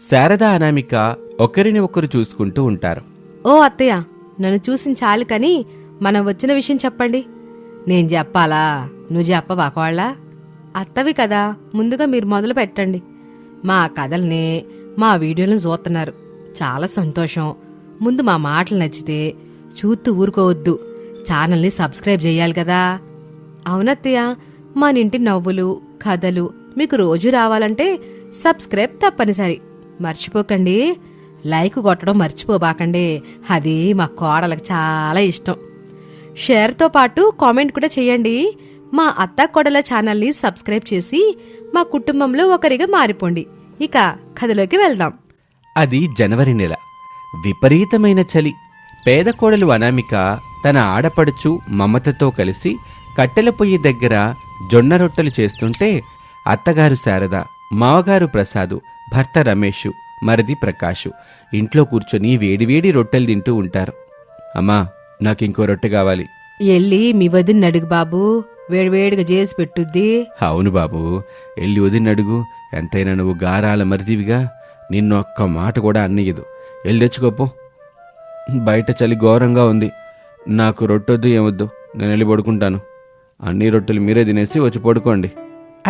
శారద అనామిక ఒకరిని ఒకరు చూసుకుంటూ ఉంటారు. ఓ అత్తయ్య, నన్ను చూసిన చాలు కని మనం వచ్చిన విషయం చెప్పండి. నేను చెప్పాలా? నువ్వు చెప్పవా కోళ్ళ? అత్తవి కదా, ముందుగా మీరు మొదలు పెట్టండి. మా కథల్ని మా వీడియోలను చూస్తున్నారు, చాలా సంతోషం. ముందు మా మాటలు నచ్చితే చూస్తూ ఊరుకోవద్దు, ఛానల్ని సబ్స్క్రైబ్ చేయాలి కదా. అవునత్తయ్య, మా నింటి నవ్వులు కథలు మీకు రోజు రావాలంటే సబ్స్క్రైబ్ తప్పనిసరి. మర్చిపోకండి, లైక్ కొట్టడం మర్చిపోబాకండి, అది మా కోడలకు చాలా ఇష్టం. షేర్తో పాటు కామెంట్ కూడా చేయండి. మా అత్త కోడల ఛానల్ని సబ్స్క్రైబ్ చేసి మా కుటుంబంలో ఒకరిగా మారిపోండి. ఇక కథలోకి వెళ్దాం. అది జనవరి నెల. విపరీతమైన చలి. పేద కోడలు అనామిక తన ఆడపడుచు మమతతో కలిసి కట్టెల పొయ్యి దగ్గర జొన్న రొట్టెలు చేస్తుంటే అత్తగారు శారద, మావగారు ప్రసాదు, భర్త రమేషు, మరిది ప్రకాషు ఇంట్లో కూర్చొని వేడివేడి రొట్టెలు తింటూ ఉంటారు. అమ్మా, నాకింకో రొట్టె కావాలి. ఎల్లి మీ వదిన అడుగు బాబు, వేడివేడిగా చేసి పెట్టుద్ది. అవును బాబు, ఎల్లి వదినడుగు. ఎంతైనా నువ్వు గారాల మరిదివిగా, నిన్నొక్క మాట కూడా అన్నయ్యదు. ఎల్లి తెచ్చుకోపో. బయట చలి ఘోరంగా ఉంది. నాకు రొట్టొద్దు, ఏమొద్దు, నేను వెళ్ళి పడుకుంటాను. అన్ని రొట్టెలు మీరే తినేసి వచ్చి పడుకోండి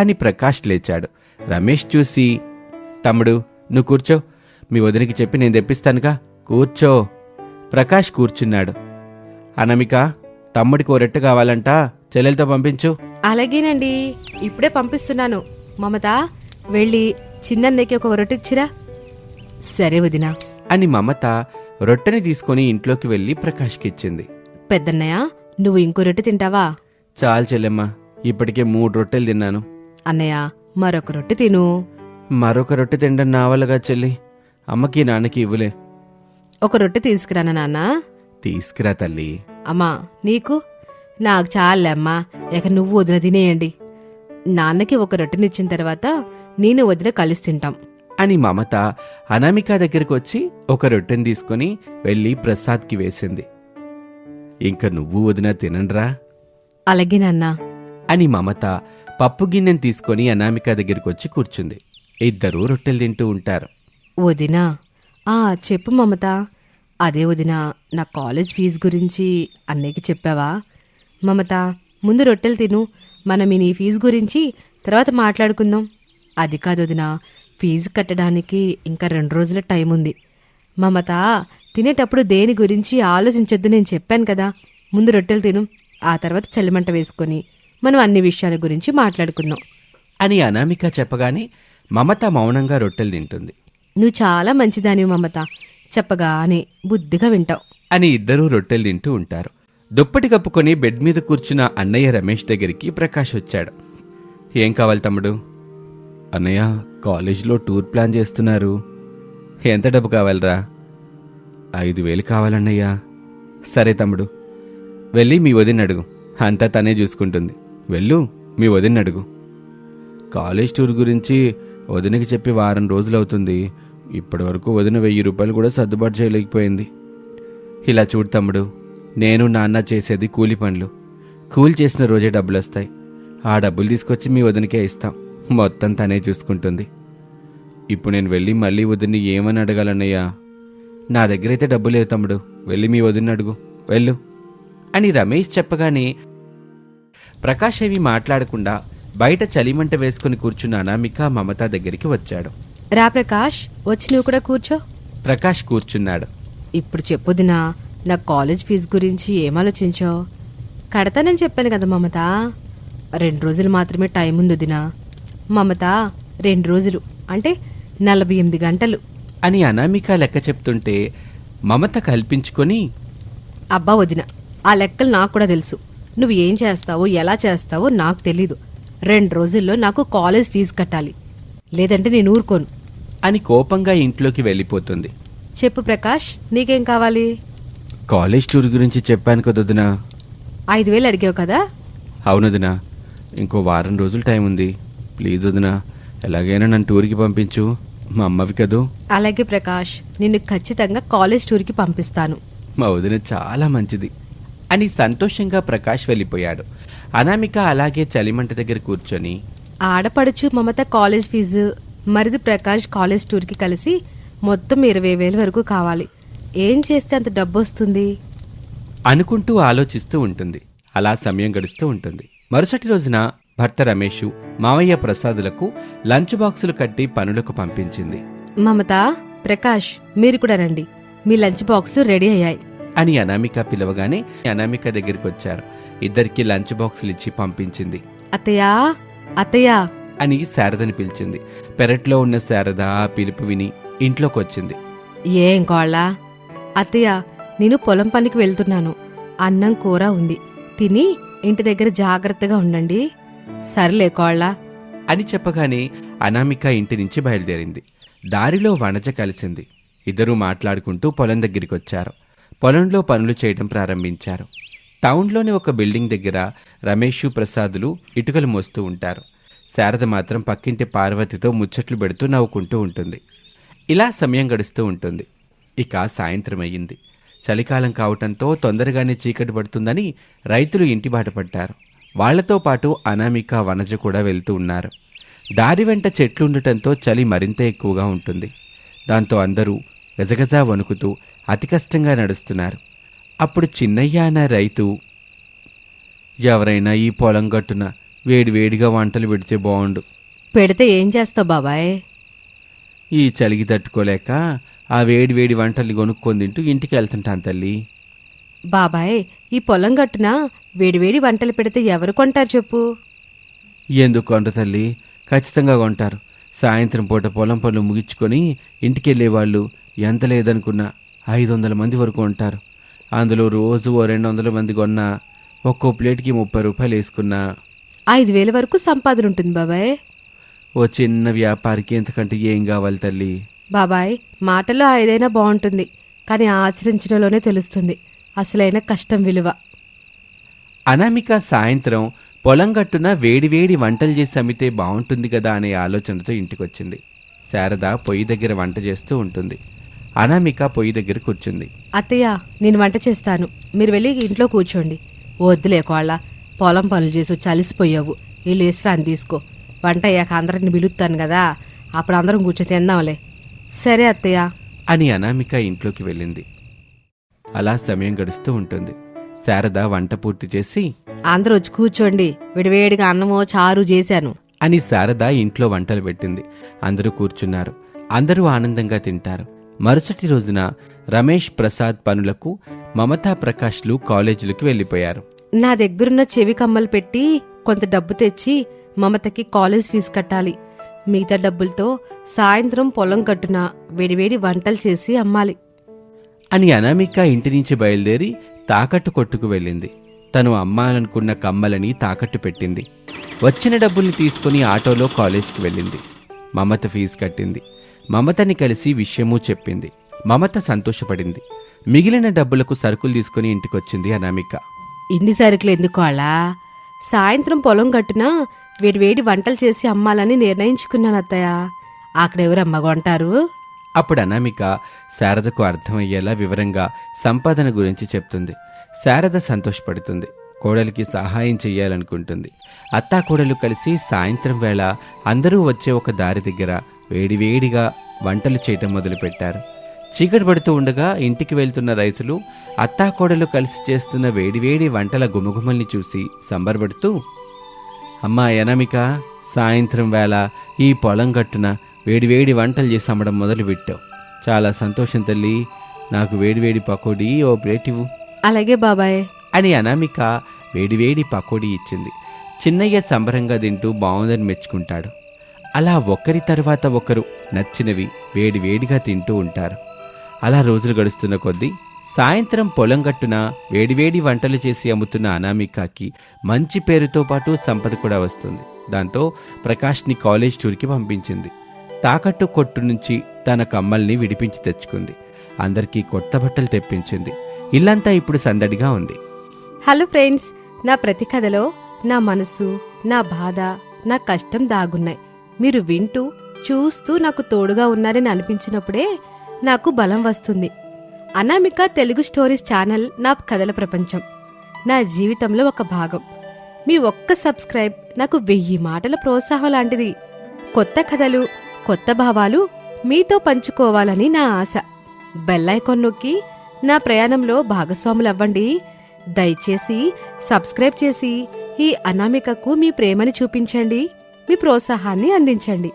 అని ప్రకాష్ లేచాడు. రమేష్ చూసి, తమ్ముడు నువ్వు కూర్చో, మీ వదినికి చెప్పి నేను తెప్పిస్తానుగా, కూర్చో. ప్రకాష్ కూర్చున్నాడు. అనామిక, తమ్ముడికి ఓ రొట్టె కావాలంట, చెల్లెలతో పంపించు. అలాగేనండి, ఇప్పుడే పంపిస్తున్నాను. మమత, వెళ్ళి చిన్నన్నయ్యకి ఒక రొట్టె ఇచ్చిరా. సరే వదినా అని మమత రొట్టెని తీసుకుని ఇంట్లోకి వెళ్లి ప్రకాష్కిచ్చింది. పెద్దన్నయ్య, నువ్వు ఇంకో రొట్టె తింటావా? చాలు చెల్లెమ్మ, ఇప్పటికే 3 రొట్టెలు తిన్నాను. అన్నయ్య, మరొక రొట్టె తిను. మరొక రొట్టె తినడం నా వల్లగా చెల్లి, అమ్మకి నాన్నకి ఇవ్వలే. ఒక రొట్టె తీసుకురానా నాన్న? తీసుకురా తల్లి. అమ్మా, నీకు? నాకు చాలే అమ్మా, ఇక నువ్వు వదిన తినేయండి. నాన్నకి ఒక రొట్టెనిచ్చిన తర్వాత నేను వదిన కలిసి తింటాం అని మమత అనామిక దగ్గరికి వచ్చి ఒక రొట్టెని తీసుకుని వెళ్లి ప్రసాద్కి వేసింది. ఇంక నువ్వు వదిన తినండ్రా. అలాగే నాన్నా అని మమత పప్పు గిన్నెని తీసుకుని అనామిక దగ్గరికి వచ్చి కూర్చుంది. ఇద్దరూ రొట్టెలు తింటూ ఉంటారు. వదినా, చెప్పు మమత. అదే వదినా, నా కాలేజ్ ఫీజు గురించి అన్నయ్యకి చెప్పావా? మమత, ముందు రొట్టెలు తిను, మనం నీ ఫీజు గురించి తర్వాత మాట్లాడుకుందాం. అది కాదు వదినా, ఫీజు కట్టడానికి ఇంకా 2 రోజుల టైం ఉంది. మమత, తినేటప్పుడు దేని గురించి ఆలోచించొద్దు, నేను చెప్పాను కదా. ముందు రొట్టెలు తిను, ఆ తర్వాత చలిమంట వేసుకొని మనం అన్ని విషయాల గురించి మాట్లాడుకుందాం అని అనామిక చెప్పగానే మమత మౌనంగా రొట్టెలు తింటుంది. నువ్వు చాలా మంచిదానివి మమత, చెప్పగానే బుద్ధిగా వింటావు అని ఇద్దరూ రొట్టెలు తింటూ ఉంటారు. దుప్పటి కప్పుకొని బెడ్ మీద కూర్చున్న అన్నయ్య రమేష్ దగ్గరికి ప్రకాష్ వచ్చాడు. ఏం కావాలి తమ్ముడు? అన్నయ్య, కాలేజీలో టూర్ ప్లాన్ చేస్తున్నారు. ఎంత డబ్బు కావాలరా? 5,000 కావాలన్నయ్యా. సరే తమ్ముడు, వెళ్ళి మీ వదిన అడుగు, అంతా తనే చూసుకుంటుంది. వెళ్ళు, మీ వదిన అడుగు. కాలేజ్ టూర్ గురించి వదినకి చెప్పి 1 వారం రోజులవుతుంది. ఇప్పటి వరకు వదిన 1,000 రూపాయలు కూడా సర్దుబాటు చేయలేకపోయింది. ఇలా చూడు తమ్ముడు, నేను నాన్న చేసేది కూలి పనులు. కూలి చేసిన రోజే డబ్బులు వస్తాయి. ఆ డబ్బులు తీసుకొచ్చి మీ వదినకే ఇస్తాం. మొత్తం తనే చూసుకుంటుంది. ఇప్పుడు నేను వెళ్ళి మళ్ళీ వదిన్ని ఏమని అడగాలన్నయ్యా? నా దగ్గరైతే డబ్బు లేదు తమ్ముడు, వెళ్ళి మీ వదిన్ని అడుగు, వెళ్ళు అని రమేష్ చెప్పగానే ప్రకాష్ అవి మాట్లాడకుండా బయట చలిమంట వేసుకుని కూర్చున్న అనామిక మమత దగ్గరికి వచ్చాడు. రా ప్రకాష్, వచ్చి నువ్వు కూడా కూర్చో. ప్రకాష్ కూర్చున్నాడు. ఇప్పుడు చెప్పుదినా, నా కాలేజ్ ఫీజు గురించి ఏమాలోచించో? కడతానని చెప్పాను కదా మమత. 2 రోజులు మాత్రమే టైం ఉంది వదినా. మమత, 2 రోజులు అంటే 48 గంటలు అని అనామిక లెక్క చెప్తుంటే మమత కల్పించుకొని, అబ్బా వదిన, ఆ లెక్కలు నాకు కూడా తెలుసు. నువ్వు ఏం చేస్తావో ఎలా చేస్తావో నాకు తెలీదు. 2 రోజుల్లో నాకు కాలేజ్ ఫీజు కట్టాలి, లేదంటే నేను ఊరుకోను అని కోపంగా ఇంట్లోకి వెళ్ళిపోతుంది. చెప్పు ప్రకాష్, నీకేం కావాలి? కాలేజ్ టూర్ గురించి చెప్పాను కదొదినా. 5,000 అడిగావు కదా? అవునొదినా, ఇంకో 1 వారం రోజులు టైం ఉంది. ప్లీజ్ వదినా, ఎలాగైనా నన్ను టూర్కి పంపించు, మా అమ్మవి కదూ. అలాగే ప్రకాష్, నిన్ను ఖచ్చితంగా కాలేజ్ టూర్కి పంపిస్తాను. మా వదిన చాలా మంచిది అని సంతోషంగా ప్రకాష్ వెళ్ళిపోయాడు. అనామిక అలాగే చలిమంట దగ్గర కూర్చొని, ఆడపడుచు మమత కాలేజ్ ఫీజు మరిది ప్రకాష్ కాలేజ్ టూర్కి కలిసి మొత్తం 20,000 వరకు కావాలి. ఏం చేస్తే అంత డబ్బు వస్తుంది? అనుకుంటూ ఆలోచిస్తూ ఉంటుంది. అలా సమయం గడుస్తూ ఉంటుంది. మరుసటి రోజున భర్త రమేషు మావయ్య ప్రసాదులకు లంచ్ బాక్సులు కట్టి పనులకు పంపించింది. మమత, ప్రకాష్, మీరు కూడా రండి, మీ లంచ్ బాక్సులు రెడీ అయ్యాయి అని అనామిక పిలవగానే అనామిక దగ్గరికి వచ్చారు. ఇద్దరికి లంచ్ బాక్సులు ఇచ్చి పంపించింది. అత్తయ్యా, అత్తయ్యా అని శారదని పిలిచింది. పెరట్లో ఉన్న శారద ఆ పిలుపు విని ఇంట్లోకి వచ్చింది. ఏం కోళ్ళ? అత్తయ్య, నేను పొలం పనికి వెళ్తున్నాను. అన్నం కూర ఉంది, తిని ఇంటి దగ్గర జాగ్రత్తగా ఉండండి. సర్లే కోళ్ళ అని చెప్పగానే అనామిక ఇంటి నుంచి బయలుదేరింది. దారిలో వనజ కలిసింది. ఇద్దరూ మాట్లాడుకుంటూ పొలం దగ్గరికి వచ్చారు. పొలంలో పనులు చేయడం ప్రారంభించారు. టౌన్లోని ఒక బిల్డింగ్ దగ్గర రమేషు ప్రసాదులు ఇటుకలు మోస్తూ ఉంటారు. శారద మాత్రం పక్కింటి పార్వతితో ముచ్చట్లు పెడుతూ నవ్వుకుంటూ ఉంటుంది. ఇలా సమయం గడుస్తూ ఉంటుంది. ఇక సాయంత్రం అయ్యింది. చలికాలం కావటంతో తొందరగానే చీకటి పడుతుందని రైతులు ఇంటి బాట పట్టారు. వాళ్లతో పాటు అనామిక, వనజ కూడా వెళ్తూ ఉన్నారు. దారి వెంట చెట్లు ఉండటంతో చలి మరింత ఎక్కువగా ఉంటుంది. దాంతో అందరూ గజగజా వణుకుతూ అతి కష్టంగా నడుస్తున్నారు. అప్పుడు చిన్నయ్య అనే రైతు, ఎవరైనా ఈ పొలం గట్టున వేడివేడిగా వంటలు పెడితే బాగుండు. పెడితే ఏం చేస్తావు బాబాయ్? ఈ చలికి తట్టుకోలేక ఆ వేడివేడి వంటల్ని కొనుక్కొని తింటూ ఇంటికి వెళ్తుంటాను తల్లి. బాబాయ్, ఈ పొలం గట్టున వేడివేడి వంటలు పెడితే ఎవరు కొంటారు చెప్పు? ఎందుకు కొంటారు తల్లి? ఖచ్చితంగా కొంటారు. సాయంత్రం పూట పొలం పనులు ముగించుకొని ఇంటికెళ్ళేవాళ్ళు ఎంత లేదనుకున్నా 500 మంది వరకు ఉంటారు. అందులో రోజు 200 మంది కొన్నా ఒక్కో ప్లేట్కి 30 రూపాయలు వేసుకున్నా 5,000 వరకు సంపాదన ఉంటుంది బాబాయ్. ఓ చిన్న వ్యాపారికి ఎంతకంటే ఏం కావాలి తల్లి? బాబాయ్, మాటల్లో ఏదైనా బాగుంటుంది, కానీ ఆచరించడంలోనే తెలుస్తుంది అసలైన కష్టం విలువ. అనామిక సాయంత్రం పొలం గట్టున వేడివేడి వంటలు చేసి అమ్మితే బాగుంటుంది కదా అనే ఆలోచనతో ఇంటికొచ్చింది. శారద పొయ్యి దగ్గర వంట చేస్తూ ఉంటుంది. అనామిక పొయ్యి దగ్గర కూర్చుంది. అత్తయ్య, నేను వంట చేస్తాను, మీరు వెళ్ళి ఇంట్లో కూర్చోండి. వద్దులే కోళ్ళ, పొలం పనులు చేసి చలిసిపోయావు. వీళ్ళు వేసిరాని తీసుకో. వంట అయ్యాక అందరిని పిలుస్తాను కదా, అప్పుడు అందరం కూర్చొని తిందాంలే. సరే అత్తయ్య అని అనామిక ఇంట్లోకి వెళ్ళింది. అలా సమయం గడుస్తూ ఉంటుంది. శారద వంట పూర్తి చేసి, అందరూ వచ్చి కూర్చోండి, విడివేడిగా అన్నమో చారు చేశాను అని శారద ఇంట్లో వంటలు పెట్టింది. అందరూ కూర్చున్నారు. అందరూ ఆనందంగా తింటారు. మరుసటి రోజున రమేష్, ప్రసాద్ పనులకు, మమతా, ప్రకాష్లు కాలేజీలకు వెళ్లిపోయారు. నా దగ్గరున్న చెవి కమ్మలు పెట్టి కొంత డబ్బు తెచ్చి మమతకి కాలేజ్ ఫీజు కట్టాలి. మిగతా డబ్బులతో సాయంత్రం పొలం గట్టున వేడివేడి వంటలు చేసి అమ్మాలి అని అనామిక ఇంటి నుంచి బయలుదేరి తాకట్టు కొట్టుకు వెళ్ళింది. తను అమ్మాలనుకున్న కమ్మలని తాకట్టు పెట్టింది. వచ్చిన డబ్బుల్ని తీసుకుని ఆటోలో కాలేజ్కి వెళ్ళింది. మమత ఫీజు కట్టింది. మమతని కలిసి విషయమూ చెప్పింది. మమత సంతోషపడింది. మిగిలిన డబ్బులకు సరుకులు తీసుకుని ఇంటికొచ్చింది అనామిక. ఇన్ని సరుకులు ఎందుకు అలా? సాయంత్రం పొలం గట్టున వేడివేడి వంటలు చేసి అమ్మాలని నిర్ణయించుకున్నాను అత్తయ్య. అక్కడెవరమ్మ కొంటారు? అప్పుడు అనామిక శారదకు అర్థమయ్యేలా వివరంగా సంపాదన గురించి చెప్తుంది. శారద సంతోషపడుతుంది. కోడలికి సహాయం చెయ్యాలనుకుంటుంది. అత్తా కోడలు కలిసి సాయంత్రం వేళ అందరూ వచ్చే ఒక దారి దగ్గర వేడివేడిగా వంటలు చేయటం మొదలుపెట్టారు. చీకటి పడుతూ ఉండగా ఇంటికి వెళ్తున్న రైతులు అత్తాకోడలు కలిసి చేస్తున్న వేడివేడి వంటల గుమగుమల్ని చూసి సంబరపడుతూ, అమ్మా అనామిక, సాయంత్రం వేళ ఈ పొలం గట్టున వేడివేడి వంటలు చేసి అమ్మడం మొదలుపెట్టావు. చాలా సంతోషం తల్లి. నాకు వేడివేడి పకోడీ ఓ ప్లేట్ ఇవ్వు. అలాగే బాబాయ్ అని అనామిక వేడివేడి పకోడీ ఇచ్చింది. చిన్నయ్య సంబరంగా తింటూ బాగుందని మెచ్చుకుంటాడు. అలా ఒకరి తర్వాత ఒకరు నచ్చినవి వేడివేడిగా తింటూ ఉంటారు. అలా రోజులు గడుస్తున్న కొద్దీ సాయంత్రం పొలం గట్టున వేడివేడి వంటలు చేసి అమ్ముతున్న అనామికకి మంచి పేరుతో పాటు సంపద కూడా వస్తుంది. దాంతో ప్రకాష్ని కాలేజ్ టూర్కి పంపించింది. తాకట్టు కొట్టు నుంచి తన కమ్మల్ని విడిపించి తెచ్చుకుంది. అందరికీ కొత్త బట్టలు తెప్పించింది. ఇల్లంతా ఇప్పుడు సందడిగా ఉంది. హలో ఫ్రెండ్స్, నా ప్రతి కథలో నా మనసు, నా బాధ, నా కష్టం దాగున్నాయి. మీరు వింటూ చూస్తూ నాకు తోడుగా ఉన్నారని అనిపించినప్పుడే నాకు బలం వస్తుంది. అనామిక తెలుగు స్టోరీస్ ఛానల్ నా కథల ప్రపంచం, నా జీవితంలో ఒక భాగం. మీ ఒక్క సబ్స్క్రైబ్ నాకు 1000 మాటల ప్రోత్సాహం లాంటిది. కొత్త కథలు, కొత్త భావాలు మీతో పంచుకోవాలని నా ఆశ. బెల్ ఐకాన్ నొక్కి నా ప్రయాణంలో భాగస్వాములవ్వండి. దయచేసి సబ్స్క్రైబ్ చేసి ఈ అనామికకు మీ ప్రేమని చూపించండి, మీ ప్రోత్సాహాన్ని అందించండి.